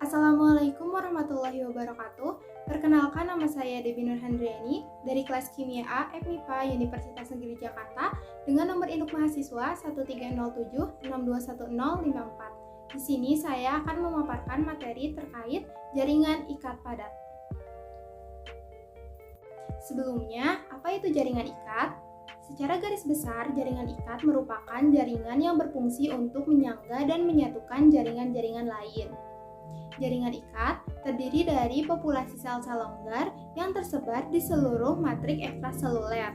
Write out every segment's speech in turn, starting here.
Assalamualaikum warahmatullahi wabarakatuh. Perkenalkan, nama saya Debbie Nurhandriani dari kelas Kimia A FMIPA Universitas Negeri Jakarta dengan nomor induk mahasiswa 13076211054. Di sini saya akan memaparkan materi terkait jaringan ikat padat. Sebelumnya, apa itu jaringan ikat? Secara garis besar, jaringan ikat merupakan jaringan yang berfungsi untuk menyangga dan menyatukan jaringan-jaringan lain. Jaringan ikat terdiri dari populasi sel-sel longgar yang tersebar di seluruh matrik ekstraseluler.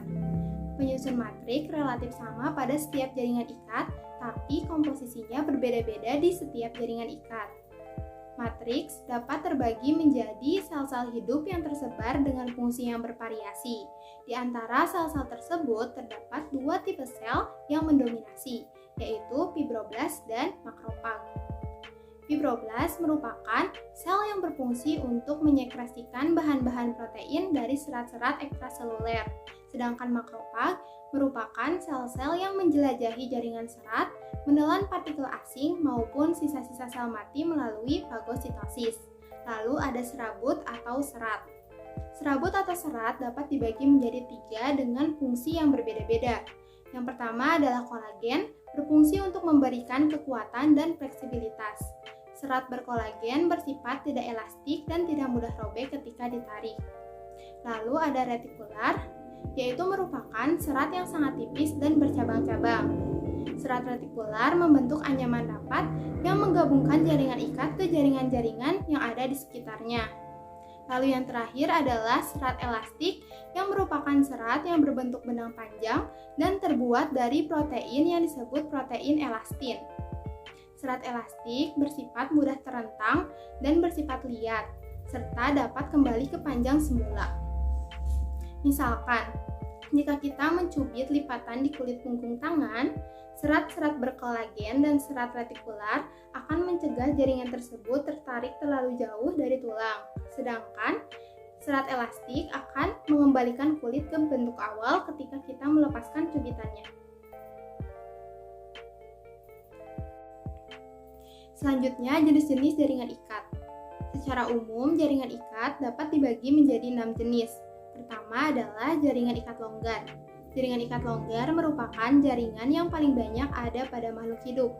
Penyusun matrik relatif sama pada setiap jaringan ikat, tapi komposisinya berbeda-beda di setiap jaringan ikat. Matriks dapat terbagi menjadi sel-sel hidup yang tersebar dengan fungsi yang bervariasi. Di antara sel-sel tersebut terdapat dua tipe sel yang mendominasi, yaitu fibroblast dan makrofag. Fibroblast merupakan sel yang berfungsi untuk menyekresikan bahan-bahan protein dari serat-serat ekstraseluler, sedangkan makrofag merupakan sel-sel yang menjelajahi jaringan serat, menelan partikel asing maupun sisa-sisa sel mati melalui fagositosis. Lalu ada serabut atau serat. Serabut atau serat dapat dibagi menjadi tiga dengan fungsi yang berbeda-beda. Yang pertama adalah kolagen, berfungsi untuk memberikan kekuatan dan fleksibilitas. Serat berkolagen bersifat tidak elastik dan tidak mudah robek ketika ditarik. Lalu ada retikular, yaitu merupakan serat yang sangat tipis dan bercabang-cabang. Serat retikular membentuk anyaman rapat yang menggabungkan jaringan ikat ke jaringan-jaringan yang ada di sekitarnya. Lalu yang terakhir adalah serat elastik yang merupakan serat yang berbentuk benang panjang dan terbuat dari protein yang disebut protein elastin. Serat elastik bersifat mudah terentang dan bersifat liat, serta dapat kembali ke panjang semula. Misalkan, jika kita mencubit lipatan di kulit punggung tangan, serat-serat berkolagen dan serat retikular akan mencegah jaringan tersebut tertarik terlalu jauh dari tulang, sedangkan serat elastik akan mengembalikan kulit ke bentuk awal ketika kita melepaskan cubitannya. Selanjutnya, jenis-jenis jaringan ikat. Secara umum, jaringan ikat dapat dibagi menjadi 6 jenis. Pertama adalah jaringan ikat longgar. Jaringan ikat longgar merupakan jaringan yang paling banyak ada pada makhluk hidup.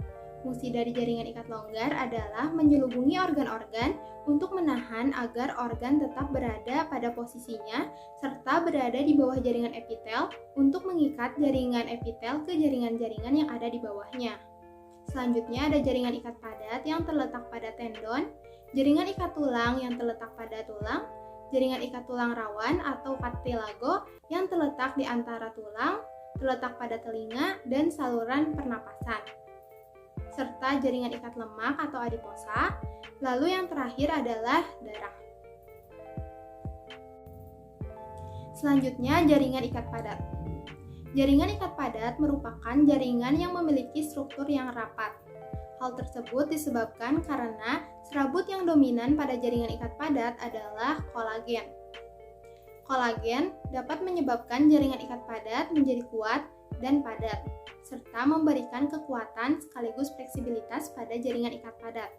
Fungsi dari jaringan ikat longgar adalah menyelubungi organ-organ untuk menahan agar organ tetap berada pada posisinya serta berada di bawah jaringan epitel untuk mengikat jaringan epitel ke jaringan-jaringan yang ada di bawahnya. Selanjutnya ada jaringan ikat padat yang terletak pada tendon, jaringan ikat tulang yang terletak pada tulang, jaringan ikat tulang rawan atau cartilago yang terletak di antara tulang, terletak pada telinga dan saluran pernapasan, serta jaringan ikat lemak atau adiposa. Lalu yang terakhir adalah darah. Selanjutnya jaringan ikat padat. Jaringan ikat padat merupakan jaringan yang memiliki struktur yang rapat. Hal tersebut disebabkan karena serabut yang dominan pada jaringan ikat padat adalah kolagen. Kolagen dapat menyebabkan jaringan ikat padat menjadi kuat dan padat, serta memberikan kekuatan sekaligus fleksibilitas pada jaringan ikat padat.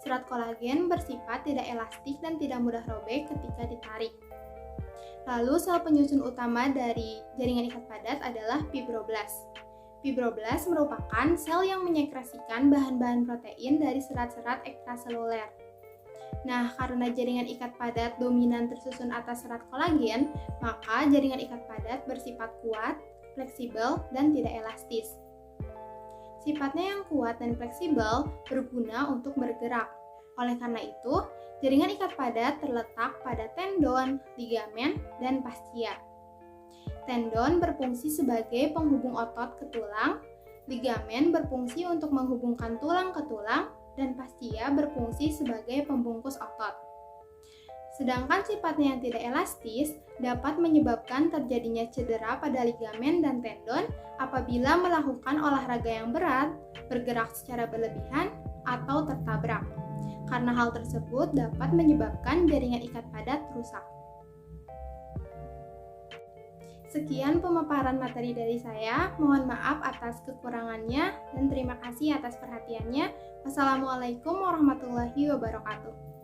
Serat kolagen bersifat tidak elastik dan tidak mudah robek ketika ditarik. Lalu sel penyusun utama dari jaringan ikat padat adalah fibroblast. Fibroblast merupakan sel yang menyekresikan bahan-bahan protein dari serat-serat ekstraseluler. Nah, karena jaringan ikat padat dominan tersusun atas serat kolagen, maka jaringan ikat padat bersifat kuat, fleksibel, dan tidak elastis. Sifatnya yang kuat dan fleksibel berguna untuk bergerak. Oleh karena itu, jaringan ikat padat terletak pada tendon, ligamen, dan fascia. Tendon berfungsi sebagai penghubung otot ke tulang, ligamen berfungsi untuk menghubungkan tulang ke tulang, dan fascia berfungsi sebagai pembungkus otot. Sedangkan sifatnya yang tidak elastis dapat menyebabkan terjadinya cedera pada ligamen dan tendon apabila melakukan olahraga yang berat, bergerak secara berlebihan, atau tertabrak. Karena hal tersebut dapat menyebabkan jaringan ikat padat rusak. Sekian pemaparan materi dari saya. Mohon maaf atas kekurangannya dan terima kasih atas perhatiannya. Wassalamualaikum warahmatullahi wabarakatuh.